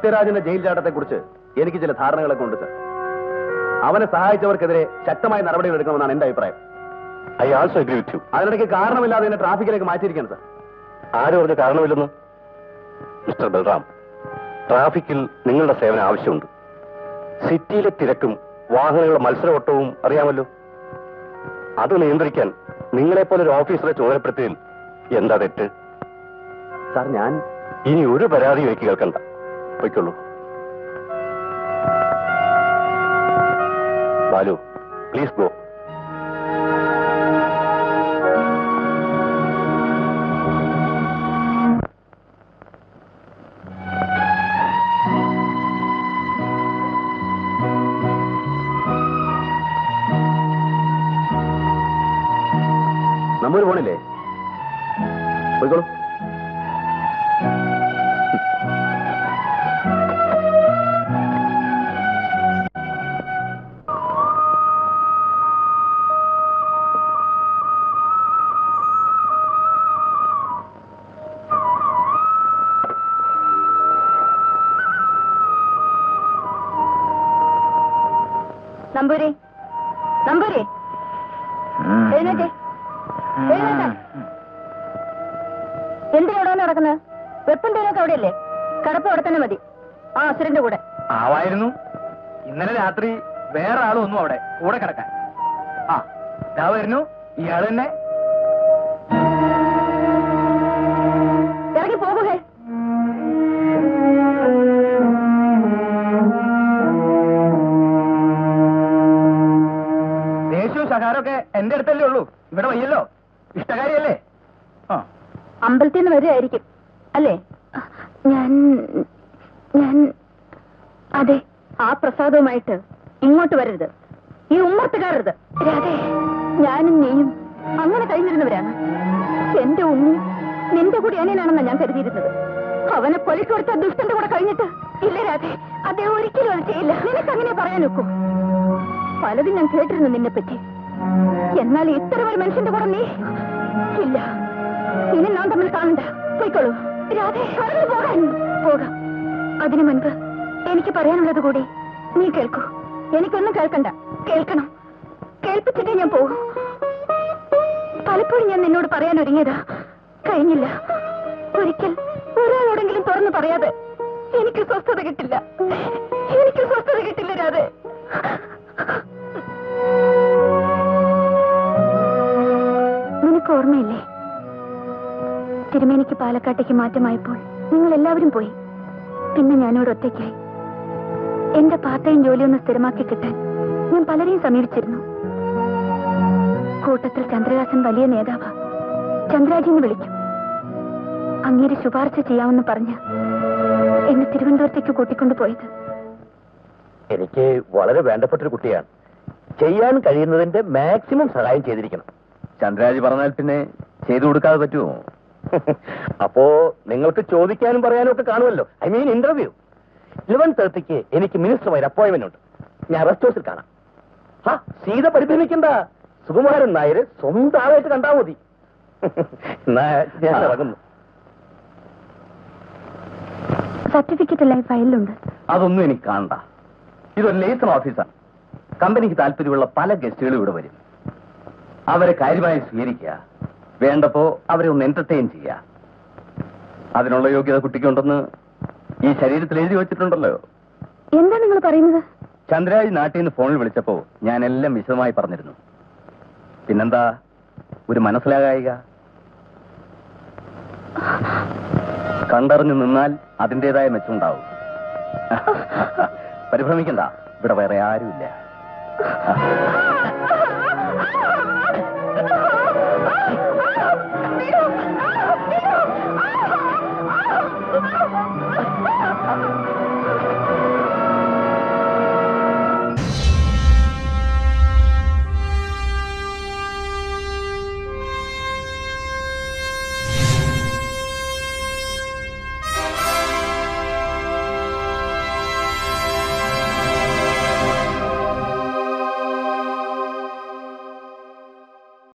സത്യരാജന്റെ jail ചാട്ടത്തെക്കുറിച്ച് എനിക്ക് ചില ധാരണകളൊക്കെ ഉണ്ട് സർ. അവനെ സഹായിച്ചവർക്കെതിരെ ശക്തമായ നടപടികൾ എടുക്കണമെന്നാണ് എന്റെ അഭിപ്രായം. I also agree with you. അതിനിടയ്ക്ക് കാരണമില്ലാതെ എന്നെ ട്രാഫിക്കിലേക്ക് മാറ്റിയിരിക്കണം സർ. ആര് പറഞ്ഞ കാരണമില്ലെന്ന്? മിസ്റ്റർ ബൽറാം, ട്രാഫിക്കിൽ നിങ്ങളുടെ സേവനം ആവശ്യമുണ്ട്. സിറ്റിയിലെ തിരക്കും വാഹനങ്ങളുടെ മത്സരവട്ടവും അറിയാമല്ലോ. അത് നിയന്ത്രിക്കാൻ നിങ്ങളെപ്പോലെ ഒരു ഓഫീസറെ ചുമതലപ്പെടുത്തിയതിൽ എന്താ തെറ്റ്? സാർ, ഞാൻ ഇനി ഒരു പരാതിയും എനിക്ക് കേൾക്കണ്ട. പൊയ്ക്കൊള്ളൂ. Balu, please go. നമ്മൂര് പോണില്ലേ? പോയിക്കോളൂ. നമ്പൂരി, നമ്പൂരി, എഴുന്നേറ്റേ, എഴുന്നേറ്റാ. എന്തിനാണോ നടക്കുന്നത്? വെപ്പുണ്ടേനൊക്കെ അവിടെയല്ലേ? കടപ്പ് അവിടെ തന്നെ മതി. ആ അസുരന്റെ കൂടെ ആവായിരുന്നു. ഇന്നലെ രാത്രി വേറെ ആളും ഒന്നും അവിടെ കൂടെ കിടക്കാൻ. ആ ഇതാ വരുന്നു ഇയാള് തന്നെ. ഇറങ്ങി പോകുകേ. ദേശവും സഹാരമൊക്കെ എന്റെ അടുത്തല്ലേ ഉള്ളൂ. ഇവിടെ വയ്യല്ലോ. ഇഷ്ടകാരിയല്ലേ? അമ്പലത്തിൽ നിന്ന് വരികയായിരിക്കും അല്ലേ? ഞാൻ അതെ. ആ പ്രസാദവുമായിട്ട് ഇങ്ങോട്ട് വരരുത്. ഈ ഉമ്മത്ത് കയറരുത്. രാധേ, ഞാനും നീയും അങ്ങനെ കഴിഞ്ഞിരുന്നവരാണ്. എന്റെ ഉമ്മി നിന്റെ കൂടി അനിയനാണെന്നാണ് ഞാൻ കരുതിയിരുന്നത്. അവനെ കൊലക്ക് കൊടുത്ത ദുഷ്ടന്റെ കൂടെ കഴിഞ്ഞിട്ട് ഇല്ല രാധേ, അദ്ദേഹം ഒരിക്കലും അത് ചെയ്യില്ല. നിനക്ക് അങ്ങനെ പറയാൻ നോക്കൂ. പലതും ഞാൻ കേട്ടിരുന്നു നിന്നെ പറ്റി. എന്നാൽ ഇത്തരം ഒരു മനുഷ്യന്റെ കൂടെ നീ ഇല്ല. ഇനി നാം തമ്മിൽ കാണണ്ട. പോയിക്കോളൂ രാധേ. പോകാൻ പോകാം. അതിനു മുൻപ് എനിക്ക് പറയാനുള്ളത് കൂടി നീ കേൾക്കൂ. എനിക്കൊന്നും കേൾക്കണ്ട. കേൾക്കണം. കേൾപ്പിച്ചിട്ടേ ഞാൻ പോകും. പലപ്പോഴും ഞാൻ നിന്നോട് പറയാൻ ഒരുങ്ങിയതാ. കഴിഞ്ഞില്ല. ഒരിക്കൽ ഒരാളോടെങ്കിലും തുറന്നു പറയാതെ എനിക്ക് സ്വസ്ഥത കിട്ടില്ല. എനിക്ക് സ്വസ്ഥത കിട്ടില്ല രാധേ. നിനക്ക് ഓർമ്മയില്ലേ, തിരുമേനിക്ക് പാലക്കാട്ടേക്ക് മാറ്റമായപ്പോൾ നിങ്ങൾ എല്ലാവരും പോയി. പിന്നെ ഞാനിവിടെ ഒറ്റയ്ക്കായി. എന്റെ പാർട്ട് ടൈം ജോലിയൊന്ന് സ്ഥിരമാക്കി കിട്ടാൻ ഞാൻ പലരെയും സമീപിച്ചിരുന്നു. കൂട്ടത്തിൽ ചന്ദ്രഹാസൻ വലിയ നേതാവാ. ചന്ദ്രാജിന്ന് വിളിക്കും. അങ്ങേര് ശുപാർശ ചെയ്യാമെന്ന് പറഞ്ഞ് എന്നെ തിരുവനന്തപുരത്തേക്ക് കൂട്ടിക്കൊണ്ടു പോയത്. എനിക്ക് വളരെ വേണ്ടപ്പെട്ടൊരു കുട്ടിയാണ്. ചെയ്യാൻ കഴിയുന്നതിന്റെ മാക്സിമം സഹായം ചെയ്തിരിക്കണം. ചന്ദ്രരാജ് പറഞ്ഞാൽ പിന്നെ ചെയ്തു കൊടുക്കാതെ പറ്റുമോ? അപ്പോ നിങ്ങൾക്ക് ചോദിക്കാനും പറയാനും ഒക്കെ കാണുമല്ലോ. I mean interview. 11:30 എനിക്ക് മിനിസ്റ്ററുമായി അപ്പോയിന്റ്മെന്റ് ഉണ്ട്. ഞാൻ റെസ്റ്റ് ഹൗസിൽ കാണാം. സീത പരിഭ്രമിക്കണ്ട. സുകുമാരൻ നായർ സ്വന്തം ആളായിട്ട് കണ്ടാ മതി. ഞാൻ ഇറങ്ങുന്നു. സർട്ടിഫിക്കറ്റ് എല്ലാം ഫയലിലുണ്ട്. അതൊന്നും എനിക്ക് കാണണ്ട. ഇതൊരു ലേസൺ ഓഫീസാണ്. കമ്പനിക്ക് താല്പര്യമുള്ള പല ഗസ്റ്റുകളും ഇവിടെ വരും. അവരെ കാര്യമായി സ്വീകരിക്കുക. വേണ്ടപ്പോ അവരെ ഒന്ന് എന്റർടൈൻ ചെയ്യുക. അതിനുള്ള യോഗ്യത കുട്ടിക്കുണ്ടെന്ന് ഈ ശരീരത്തിൽ എഴുതി വെച്ചിട്ടുണ്ടല്ലോ. എന്താ നിങ്ങൾ പറയുന്നത്? ചന്ദ്രരാജ് നാട്ടിൽ നിന്ന് ഫോണിൽ വിളിച്ചപ്പോ ഞാൻ എല്ലാം വിശദമായി പറഞ്ഞിരുന്നു. പിന്നെന്താ ഒരു മനസ്സിലാകായിക? കണ്ടറിഞ്ഞു നിന്നാൽ അതിൻ്റെതായ മെച്ചമുണ്ടാവും. പരിഭ്രമിക്കണ്ട. ഇവിടെ വേറെ ആരുമില്ല.